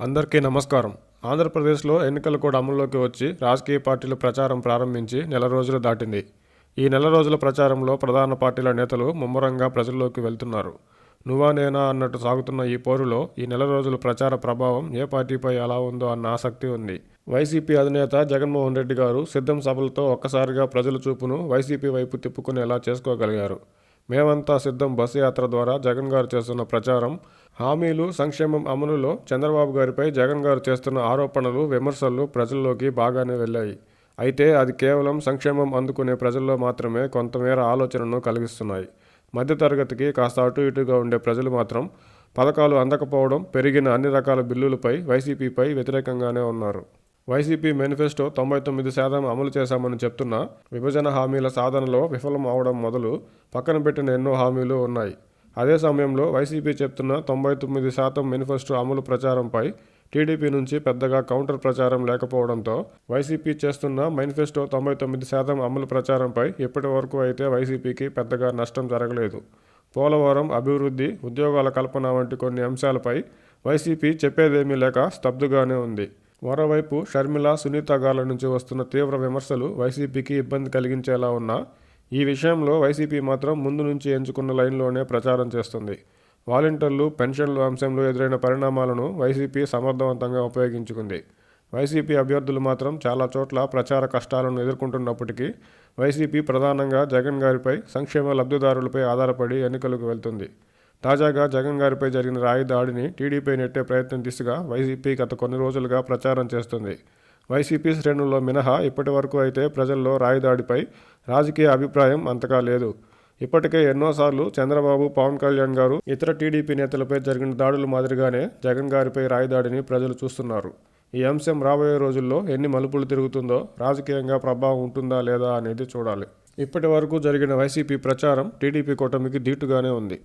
అందరికీ నమస్కారం. ఆంధ్రప్రదేశ్లో ఎన్నికలు కూడా అమల్లోకి వచ్చి రాజకీయ పార్టీలు ప్రచారం ప్రారంభించి నెల రోజులు దాటింది. ఈ నెల రోజుల ప్రచారంలో ప్రధాన పార్టీల నేతలు ముమ్మరంగా ప్రజల్లోకి వెళ్తున్నారు. నువ్వా నేనా అన్నట్టు సాగుతున్న ఈ పోరులో ఈ నెల రోజుల ప్రచార ప్రభావం ఏ పార్టీపై ఎలా ఉందో అన్న ఆసక్తి ఉంది. వైసీపీ అధినేత జగన్మోహన్ రెడ్డి గారు సిద్ధం సభలతో ఒక్కసారిగా ప్రజల చూపును వైసీపీ వైపు తిప్పుకునేలా చేసుకోగలిగారు. మేమంతా సిద్ధం బస్సు యాత్ర ద్వారా జగన్ గారు చేస్తున్న ప్రచారం, హామీలు, సంక్షేమం అమలులో చంద్రబాబు గారిపై జగన్ గారు చేస్తున్న ఆరోపణలు, విమర్శలు ప్రజల్లోకి బాగానే వెళ్ళాయి. అయితే అది కేవలం సంక్షేమం అందుకునే ప్రజల్లో మాత్రమే కొంతమేర ఆలోచనను కలిగిస్తున్నాయి. మధ్యతరగతికి కాస్త అటు ఇటుగా ఉండే ప్రజలు మాత్రం పథకాలు అందకపోవడం, పెరిగిన అన్ని రకాల బిల్లులపై వైసీపీపై వ్యతిరేకంగానే ఉన్నారు. వైసీపీ మేనిఫెస్టో 99% అమలు చేశామని చెప్తున్నా విభజన హామీల సాధనలో విఫలం అవడం మొదలు పక్కన పెట్టిన ఎన్నో హామీలు ఉన్నాయి. అదే సమయంలో వైసీపీ చెప్తున్న 99% మేనిఫెస్టో అమలు ప్రచారంపై టీడీపీ నుంచి పెద్దగా కౌంటర్ ప్రచారం లేకపోవడంతో వైసీపీ చేస్తున్న మేనిఫెస్టో 99% అమలు ప్రచారంపై ఇప్పటి వరకు అయితే వైసీపీకి పెద్దగా నష్టం జరగలేదు. పోలవరం, అభివృద్ధి, ఉద్యోగాల కల్పన వంటి కొన్ని అంశాలపై వైసీపీ చెప్పేదేమీ లేక స్తబ్దుగానే ఉంది. మరోవైపు షర్మిల, సునీత గార్ల నుంచి వస్తున్న తీవ్ర విమర్శలు వైసీపీకి ఇబ్బంది కలిగించేలా ఉన్నా ఈ విషయంలో వైసీపీ మాత్రం ముందు నుంచి ఎంచుకున్న లైన్లోనే ప్రచారం చేస్తుంది. వాలంటీర్లు, పెన్షన్లు అంశంలో ఎదురైన పరిణామాలను వైసీపీ సమర్థవంతంగా ఉపయోగించుకుంది. వైసీపీ అభ్యర్థులు మాత్రం చాలా చోట్ల ప్రచార కష్టాలను ఎదుర్కొంటున్నప్పటికీ వైసీపీ ప్రధానంగా జగన్ గారిపై, సంక్షేమ లబ్ధిదారులపై ఆధారపడి ఎన్నికలకు వెళ్తుంది. తాజాగా జగన్ గారిపై జరిగిన రాయి దాడిని టీడీపీ నెట్టే ప్రయత్నం దిశగా వైసీపీ గత కొన్ని రోజులుగా ప్రచారం చేస్తుంది. వైసీపీ శ్రేణుల్లో మినహా ఇప్పటి వరకు అయితే ప్రజల్లో రాయి దాడిపై రాజకీయ అభిప్రాయం అంతగా లేదు. ఇప్పటికే ఎన్నోసార్లు చంద్రబాబు, పవన్ కళ్యాణ్ గారు, ఇతర టీడీపీ నేతలపై జరిగిన దాడుల మాదిరిగానే జగన్ గారిపై రాయి దాడిని ప్రజలు చూస్తున్నారు. ఈ అంశం రాబోయే రోజుల్లో ఎన్ని మలుపులు తిరుగుతుందో, రాజకీయంగా ప్రభావం ఉంటుందా లేదా అనేది చూడాలి. ఇప్పటి వరకు జరిగిన వైసీపీ ప్రచారం టీడీపీ కూటమికి ధీటుగానే ఉంది.